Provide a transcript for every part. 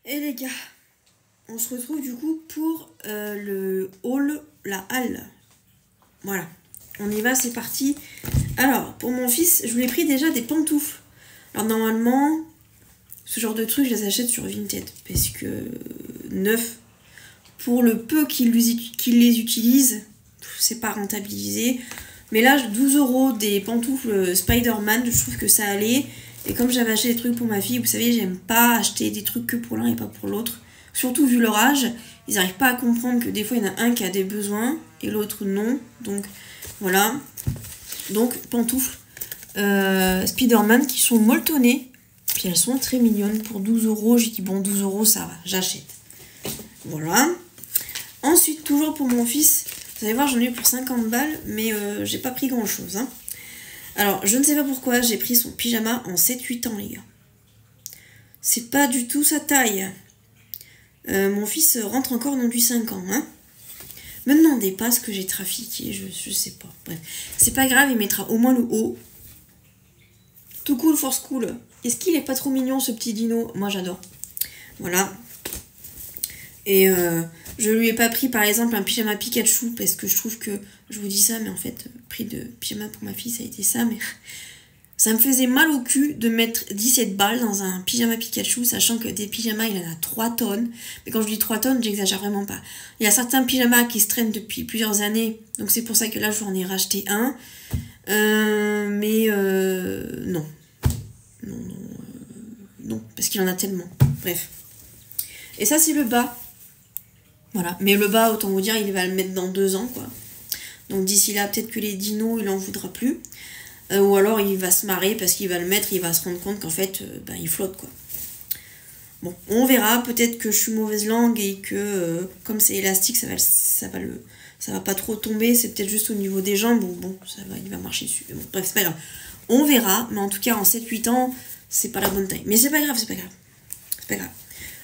Et les gars, on se retrouve du coup pour le haul, la halle. Voilà, on y va, c'est parti. Alors, pour mon fils, je lui ai pris déjà des pantoufles. Alors normalement, ce genre de trucs, je les achète sur Vinted. Parce que neuf, pour le peu qu'il les utilise, c'est pas rentabilisé. Mais là, 12 € des pantoufles Spider-Man, je trouve que ça allait. Et comme j'avais acheté des trucs pour ma fille, vous savez, j'aime pas acheter des trucs que pour l'un et pas pour l'autre. Surtout vu leur âge, ils n'arrivent pas à comprendre que des fois, il y en a un qui a des besoins et l'autre non. Donc, voilà. Donc, pantoufles Spider-Man qui sont molletonnées. Puis elles sont très mignonnes pour 12 €. J'ai dit, bon, 12 € ça va, j'achète. Voilà. Ensuite, toujours pour mon fils, vous allez voir, j'en ai eu pour 50 balles, mais j'ai pas pris grand chose. Hein. Alors, je ne sais pas pourquoi, j'ai pris son pyjama en 7-8 ans, les gars. C'est pas du tout sa taille. Mon fils rentre encore dans du 5 ans. Hein. Me demandez pas ce que j'ai trafiqué, je sais pas. Bref, c'est pas grave, il mettra au moins le haut. Tout cool, force cool. Est-ce qu'il est pas trop mignon, ce petit dino? Moi, j'adore. Voilà. Et je lui ai pas pris, par exemple, un pyjama Pikachu, parce que je trouve que, je vous dis ça, mais en fait, le prix de pyjama pour ma fille, ça a été ça, mais ça me faisait mal au cul de mettre 17 balles dans un pyjama Pikachu, sachant que des pyjamas, il en a 3 tonnes. Mais quand je dis 3 tonnes, j'exagère vraiment pas. Il y a certains pyjamas qui se traînent depuis plusieurs années, donc c'est pour ça que là, je vais en ai racheté un. Non. Non, parce qu'il en a tellement. Bref. Et ça, c'est le bas. Voilà. Mais le bas, autant vous dire, il va le mettre dans 2 ans, quoi. Donc d'ici là, peut-être que les dinos, il en voudra plus. Ou alors, il va se marrer parce qu'il va le mettre, il va se rendre compte qu'en fait, il flotte, quoi. Bon, on verra. Peut-être que je suis mauvaise langue et que, comme c'est élastique, ça va pas trop tomber. C'est peut-être juste au niveau des jambes. Bon, il va marcher dessus. Bon, bref, c'est pas grave. On verra. Mais en tout cas, en 7-8 ans, c'est pas la bonne taille. Mais c'est pas grave, c'est pas grave. C'est pas grave.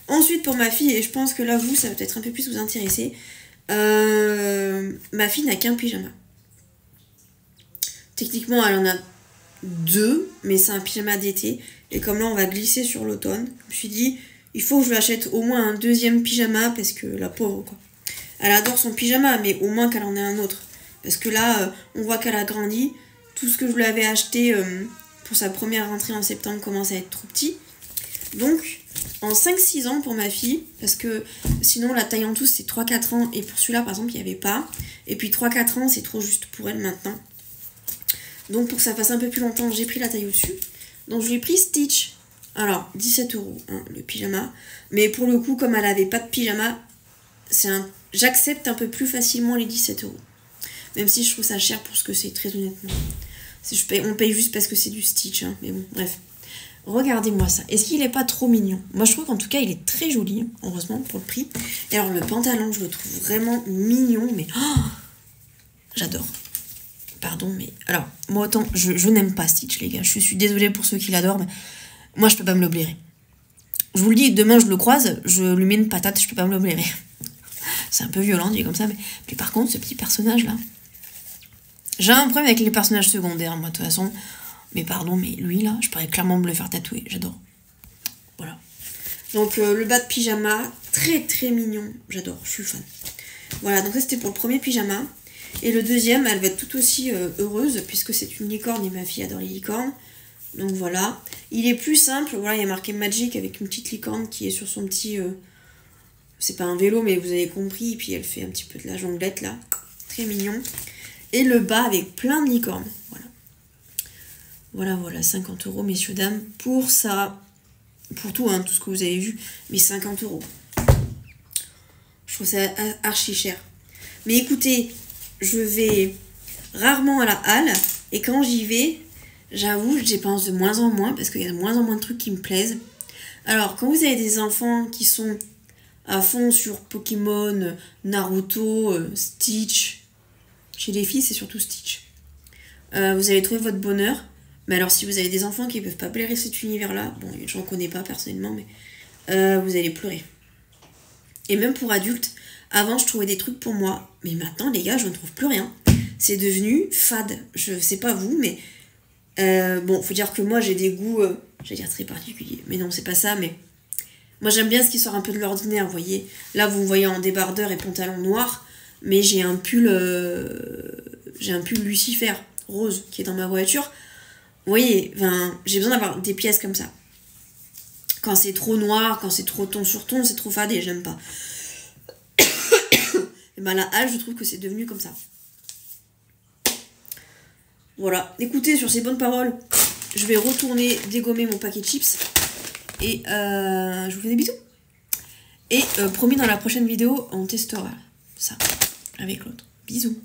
Ensuite, pour ma fille, et je pense que là, ça va peut-être un peu plus vous intéresser, ma fille n'a qu'un pyjama. Techniquement, elle en a 2, mais c'est un pyjama d'été. Et comme là, on va glisser sur l'automne, je me suis dit, il faut que je lui achète au moins un 2e pyjama, parce que la pauvre, quoi. Elle adore son pyjama, mais au moins qu'elle en ait un autre. Parce que là, on voit qu'elle a grandi. Tout ce que je lui avais acheté pour sa première rentrée en septembre commence à être trop petit. Donc, en 5-6 ans pour ma fille, parce que sinon la taille en tout c'est 3-4 ans, et pour celui-là par exemple il n'y avait pas, et puis 3-4 ans c'est trop juste pour elle maintenant. Donc pour que ça fasse un peu plus longtemps, j'ai pris la taille au-dessus. Donc je lui ai pris Stitch. Alors 17 € hein, le pyjama, mais pour le coup comme elle n'avait pas de pyjama, j'accepte un peu plus facilement les 17 €. Même si je trouve ça cher pour ce que c'est, très honnêtement. On paye juste parce que c'est du Stitch, hein, mais bon, bref. Regardez-moi ça. Est-ce qu'il est pas trop mignon? Moi, je trouve qu'en tout cas, il est très joli, heureusement, pour le prix. Et alors, le pantalon, je le trouve vraiment mignon, mais... Oh, j'adore. Pardon, mais... Alors, moi, autant, je n'aime pas Stitch, les gars. Je suis désolée pour ceux qui l'adorent, mais moi, je peux pas me le blairer. Je vous le dis, demain, je le croise, je lui mets une patate, je peux pas me le blairer. C'est un peu violent, dit comme ça, mais par contre, ce petit personnage-là... J'ai un problème avec les personnages secondaires, moi, de toute façon... Mais pardon, mais lui là, je pourrais clairement me le faire tatouer, j'adore. Voilà. Donc le bas de pyjama, très très mignon, j'adore, je suis fan. Voilà, donc ça c'était pour le premier pyjama. Et le deuxième, elle va être tout aussi heureuse, puisque c'est une licorne et ma fille adore les licornes. Donc voilà. Il est plus simple, voilà, il y a marqué Magic avec une petite licorne qui est sur son petit... c'est pas un vélo, mais vous avez compris, et puis elle fait un petit peu de la jonglette là. Très mignon. Et le bas avec plein de licornes, voilà. Voilà, 50 €, messieurs, dames, pour ça. Pour tout, hein, tout ce que vous avez vu. Mais 50 €. Je trouve ça archi cher. Mais écoutez, je vais rarement à la halle. Et quand j'y vais, j'avoue, je dépense de moins en moins. Parce qu'il y a de moins en moins de trucs qui me plaisent. Alors, quand vous avez des enfants qui sont à fond sur Pokémon, Naruto, Stitch. Chez les filles, c'est surtout Stitch. Vous allez trouver votre bonheur. Mais alors, si vous avez des enfants qui ne peuvent pas blairer cet univers-là, bon, j'en connais pas personnellement, mais vous allez pleurer. Et même pour adultes, avant, je trouvais des trucs pour moi. Mais maintenant, les gars, je ne trouve plus rien. C'est devenu fade. Je sais pas vous, mais... bon, faut dire que moi, j'ai des goûts, j'allais dire très particuliers. Mais non, c'est pas ça, mais... Moi j'aime bien ce qui sort un peu de l'ordinaire, vous voyez. Là vous me voyez en débardeur et pantalon noir, mais j'ai un pull Lucifer rose qui est dans ma voiture. Vous voyez, j'ai besoin d'avoir des pièces comme ça. Quand c'est trop noir, quand c'est trop ton sur ton, c'est trop fade et j'aime pas. Et ben la halle, je trouve que c'est devenu comme ça. Voilà, écoutez, sur ces bonnes paroles, je vais retourner dégommer mon paquet de chips. Et je vous fais des bisous. Et promis, dans la prochaine vidéo, on testera ça avec l'autre. Bisous.